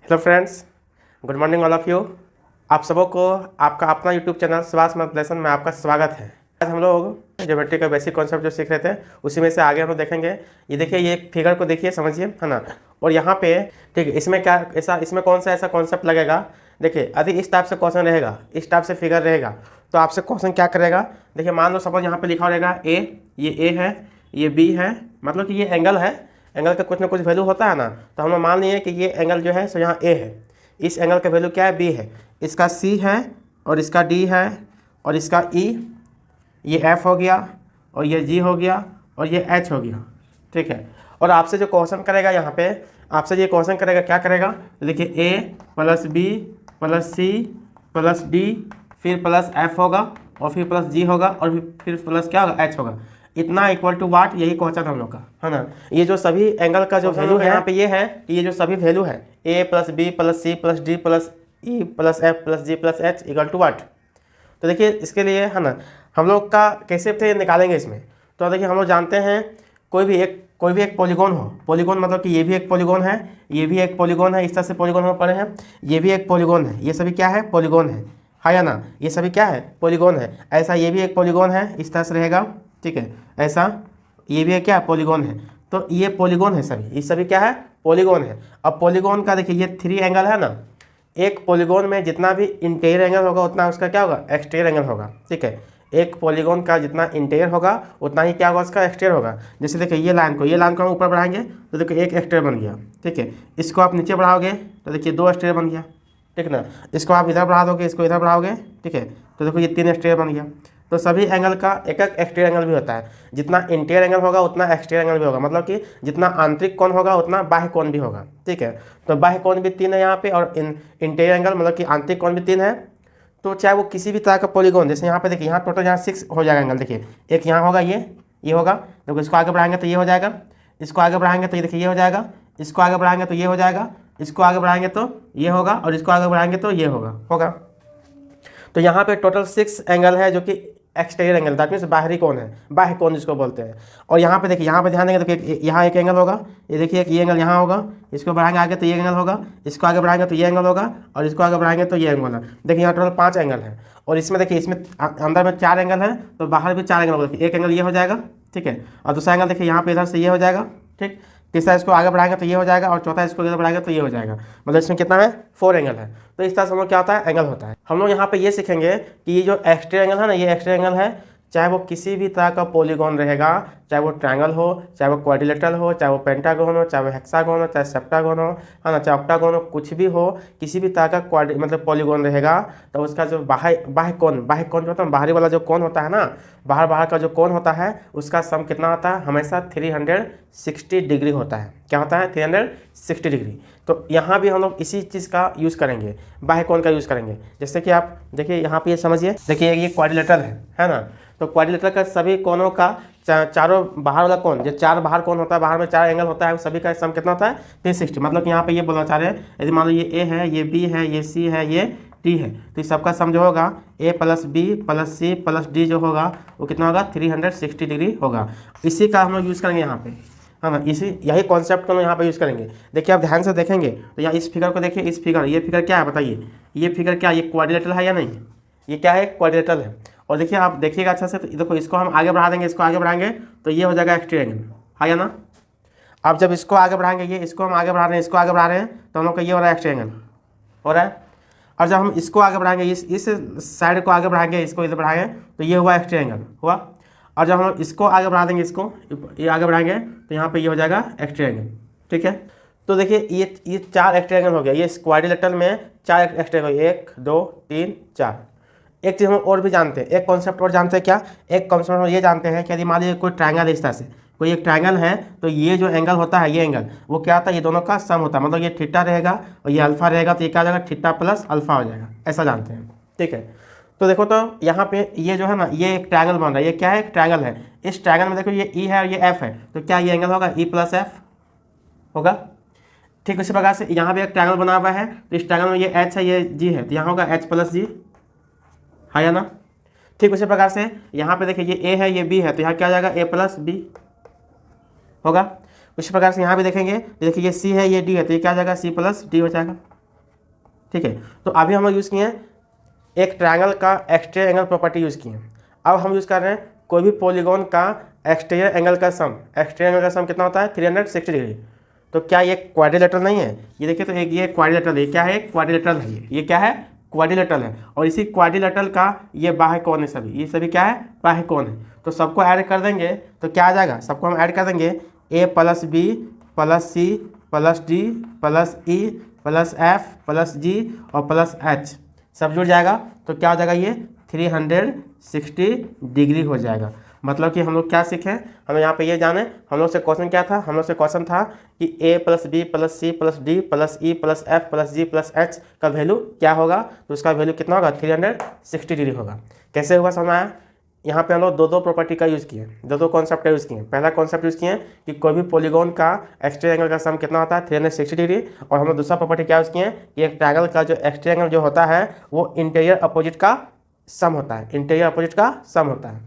Hello friends, good morning all of you. आप सबों को आपका अपना YouTube channel Subhash math lesson में आपका स्वागत है। आज हम लोग ज्योमेट्री का बेसिक कॉन्सेप्ट जो सीख रहे थे उसी में से आगे हम लोग देखेंगे। ये देखिए, ये फिगर को देखिए, समझिए, है ना। और यहाँ पे ठीक है, इसमें क्या ऐसा, इसमें कौन सा ऐसा कॉन्सेप्ट लगेगा। देखिए, यदि इस टाइप से क्वेश्चन रहेगा, इस टाइप से फिगर रहेगा, तो आपसे क्वेश्चन क्या करेगा। देखिए, मान लो सपोज यहाँ पे लिखा रहेगा ये ए है, ये बी है, मतलब कि ये एंगल है। एंगल का कुछ ना कुछ वैल्यू होता है ना, तो हम लोग मान लिए कि ये एंगल जो है सो यहाँ ए है, इस एंगल का वैल्यू क्या है, बी है, इसका सी है और इसका डी है और इसका ई, ये एफ हो गया और ये जी हो गया और ये एच हो गया। ठीक है, और आपसे जो क्वेश्चन करेगा यहाँ पे, आपसे ये क्वेश्चन करेगा, क्या करेगा, देखिए A plus B plus C plus D, फिर प्लस एफ होगा और फिर प्लस जी होगा और फिर प्लस क्या होगा, एच होगा। इतना इक्वल टू वाट, यही क्वेश्चन हम लोग का है ना। ये जो सभी एंगल का जो वैल्यू है यहाँ पे ये है कि ये जो सभी वैल्यू है A plus B plus C plus D plus E plus F plus G plus H equal to what. तो देखिए, इसके लिए है ना, हम लोग का कैसे थे निकालेंगे इसमें। तो देखिए, हम लोग जानते हैं कोई भी एक पॉलीगॉन हो, पॉलीगॉन मतलब कि ये भी एक पॉलीगॉन है, ये भी एक पॉलीगॉन है, इस तरह से पॉलीगॉन हम पढ़े हैं, ये भी एक पॉलीगॉन है, ये सभी क्या है, पॉलीगॉन है या ना, ये सभी क्या है, पॉलीगॉन है। ऐसा ये भी एक पॉलीगॉन है, इस तरह से रहेगा। ठीक है, ऐसा ये भी है क्या, पॉलीगॉन है। तो ये पॉलीगॉन है सभी, ये सभी क्या है, पॉलीगॉन है। अब पॉलीगॉन का देखिए, ये 3 एंगल है ना, एक पॉलीगॉन में जितना भी इंटीरियर एंगल होगा उतना उसका क्या होगा, एक्सटीरियर एंगल होगा। ठीक है, एक पॉलीगॉन का जितना इंटीरियर होगा उतना ही क्या होगा, उसका एक्सटीरियर होगा। जैसे देखिए, ये लाइन को हम ऊपर बढ़ाएंगे तो देखिए एक एक्सटीरियर बन गया। ठीक है, इसको आप नीचे बढ़ाओगे तो देखिए 2 एक्सटीरियर बन गया। ठीक ना, इसको आप इधर बढ़ा दोगे, इसको इधर बढ़ाओगे, ठीक है, तो देखो ये 3 एक्सटीरियर बन गया। तो सभी एंगल का एक एक एक्सटीरियर एंगल भी होता है। जितना इंटीरियर एंगल होगा उतना एक्सटीरियर एंगल भी होगा, मतलब कि जितना आंतरिक कोण होगा उतना बाह्य कोण भी होगा। ठीक है, तो बाह्य कोण भी 3 है यहाँ पे और इंटीरियर एंगल मतलब कि आंतरिक कोण भी 3 है। तो चाहे वो किसी भी तरह का पॉलीगॉन, जैसे यहाँ पे देखिए, यहाँ टोटल यहाँ 6 हो जाएगा एंगल। देखिए, एक यहाँ होगा, ये होगा, देखो इसको आगे बढ़ाएंगे तो ये हो जाएगा, इसको आगे बढ़ाएंगे तो ये देखिए ये हो जाएगा, इसको आगे बढ़ाएंगे तो ये हो जाएगा, इसको आगे बढ़ाएंगे तो ये होगा और इसको आगे बढ़ाएंगे तो ये होगा। तो यहाँ पे टोटल 6 एंगल है जो कि एक्सटीरियर एंगल, दैट मीन्स बाहरी कोण है, बाह्य कोण जिसको बोलते हैं। और यहाँ पे देखिए, यहाँ पे ध्यान देंगे तो यहाँ एक एंगल होगा, ये देखिए एक ये एंगल यहाँ होगा, इसको बढ़ाएंगे आगे तो ये एंगल होगा, इसको आगे बढ़ाएंगे तो ये एंगल होगा और इसको आगे बढ़ाएंगे तो ये एंगल है। देखिए, यहाँ टोटल 5 एंगल है और इसमें देखिए, इसमें अंदर में 4 एंगल है तो बाहर भी 4 एंगल होगा। एक एंगल ये हो जाएगा, ठीक है, और दूसरा एंगल देखिए यहाँ पे इधर से ये हो जाएगा। ठीक, तीसरा इसको आगे बढ़ाएंगे तो ये हो जाएगा और चौथा इसको इधर बढ़ाएंगे तो ये हो जाएगा। मतलब इसमें कितना है, 4 एंगल है। तो इस तरह से हम लोग क्या होता है, एंगल होता है। हम लोग यहाँ पे ये सीखेंगे कि ये जो एक्सटीरियर एंगल है ना, ये एक्सटीरियर एंगल है, चाहे वो किसी भी तरह का पॉलीगॉन रहेगा, चाहे वो ट्रायंगल हो, चाहे वो क्वाड्रिलेटरल हो, चाहे वो पेंटागन हो, चाहे वो हेक्सागन हो, चाहे सेप्टागन हो, है ना, चाहे ऑक्टागन हो, कुछ भी हो, किसी भी तरह का मतलब पॉलीगॉन रहेगा तो उसका जो बाह्य कोण जो होता है, बाहरी वाला जो कोण होता है ना, बाहर का जो कोण होता है उसका सम कितना होता है, हमेशा 360 डिग्री होता है। क्या होता है, 360 डिग्री। तो यहाँ भी हम लोग इसी चीज़ का यूज़ करेंगे, बाह्य कोण का यूज़ करेंगे। जैसे कि आप देखिए, यहाँ पे ये समझिए, देखिए ये क्वाड्रिलेटरल है ना, तो क्वाड्रिलेटरल का सभी कोणों का चारों बाहर वाला कोण, जो 4 बाहर कोण होता है, बाहर में 4 एंगल होता है, सभी का सम कितना होता है, 360। मतलब कि यहाँ पे ये बोलना चाह रहे हैं, यदि मान लो ये ए है, ये बी है, ये सी है, ये डी है, तो इस सबका सम जो होगा A plus B plus C plus D जो होगा वो कितना होगा, 360 डिग्री होगा। इसी का हम लोग यूज़ करेंगे यहाँ पे, है ना, यही कॉन्सेप्ट को हम यहाँ पे यूज़ करेंगे। देखिए, आप ध्यान से देखेंगे तो यहाँ इस फिगर को देखिए, इस फिगर, ये फिगर क्या है बताइए, ये फिगर क्या है, ये क्वाड्रिलेटरल है या नहीं, ये क्या है, क्वाड्रिलेटरल है। और देखिए, आप देखिएगा अच्छा से, तो देखो इसको हम आगे बढ़ा देंगे, इसको आगे बढ़ाएंगे तो ये हो जाएगा एक्सटीरियर एंगल, है या ना। अब जब इसको आगे बढ़ाएंगे, ये इसको हम आगे बढ़ा रहे हैं, इसको आगे बढ़ा रहे हैं, तो हम लोग का ये हो रहा है एक्सटीरियर एंगल हो रहा है। और जब हम इसको आगे बढ़ाएंगे, इस साइड को आगे बढ़ाएंगे, इसको इधर बढ़ाएंगे तो ये हुआ एक्सटीरियर एंगल हुआ। और जब हम इसको आगे बढ़ा देंगे, इसको ये आगे बढ़ाएंगे तो यहाँ पे ये हो जाएगा एक्सटीरियर एंगल। ठीक है, तो देखिए ये 4 एक्सटीरियर एंगल हो गया, ये क्वाड्रिलेटरल में 4 एक्सटीरियर एंगल, 1 2 3 4। एक चीज़ हम और भी जानते हैं, एक कॉन्सेप्ट और जानते हैं, क्या, एक कॉन्सेप्ट हम ये जानते हैं कि यदि मान लीजिए कोई ट्रायंगल है, इस तरह से कोई एक ट्रायंगल है, तो ये जो एंगल होता है, ये एंगल वो क्या होता है, ये दोनों का सम होता है। मतलब ये थीटा रहेगा और ये अल्फा रहेगा, तो ये क्या हो जाएगा, थीटा प्लस अल्फा हो जाएगा, ऐसा जानते हैं। ठीक है, तो देखो, तो यहाँ पे ये जो है ना, ये एक ट्रायंगल बन रहा है, ये क्या है, एक ट्रायंगल है। इस ट्रायंगल में देखो, ये ई है और ये एफ है, तो क्या ये एंगल होगा, ई प्लस एफ होगा। ठीक उसी प्रकार से यहाँ भी एक ट्रायंगल बना हुआ है, तो इस ट्रायंगल में ये एच है, ये जी है, तो यहाँ होगा एच प्लस जी, है या ना। ठीक उसी प्रकार से यहाँ पे देखिए, ये ए है, ये बी है, तो यहाँ क्या आ जाएगा, ए प्लस बी होगा। उसी प्रकार से यहाँ भी देखेंगे, देखिए ये सी है, ये डी है, तो ये क्या आ जाएगा, सी प्लस डी हो जाएगा। ठीक है। तो अभी हम लोग यूज़ किए हैं एक ट्रायंगल का एक्सटीरियर एंगल प्रॉपर्टी यूज़ किए हैं। अब हम यूज़ कर रहे हैं कोई भी पॉलीगॉन का एक्सटीरियर एंगल का सम। एक्सटीरियर एंगल का सम कितना होता है 360 डिग्री। तो क्या ये क्वाड्रिलेटरल नहीं है? ये देखिए तो एक ये क्वाड्रिलेटरल है, क्या है क्वाड्रिलेटरल है, ये क्या है क्वाड्रिलेटरल है। और इसी क्वाड्रिलेटरल का ये बाह्य कोण है, सभी ये सभी क्या है बाह्य कोण है। तो सबको ऐड कर देंगे तो क्या आ जाएगा, सबको हम ऐड कर देंगे a plus B plus C plus D plus E plus F plus G और प्लस एच, सब जुड़ जाएगा। तो क्या हो जाएगा ये 360 डिग्री हो जाएगा। मतलब कि हम लोग क्या सीखे, हमें यहाँ पे ये जाने हम लोग से क्वेश्चन क्या था, हम लोग से क्वेश्चन था कि a plus B plus C plus D plus E plus F plus G plus H का वैल्यू क्या होगा। तो उसका वैल्यू कितना होगा 360 डिग्री होगा। कैसे होगा समझ आया। यहाँ पे हम लोग दो प्रॉपर्टी का यूज़ किए, दो कॉन्सेप्ट का यूज़ किए। पहला कॉन्सेप्ट यूज़ किए कि कोई भी पॉलीगॉन का एक्सटीरियर एंगल का सम कितना होता है 360 डिग्री। और हम लोग दूसरा प्रॉपर्टी क्या यूज़ किए कि एक ट्रायंगल का जो एक्सटीरियर एंगल जो होता है वो इंटीरियर अपोजिट का सम होता है, इंटीरियर अपोजिट का सम होता है।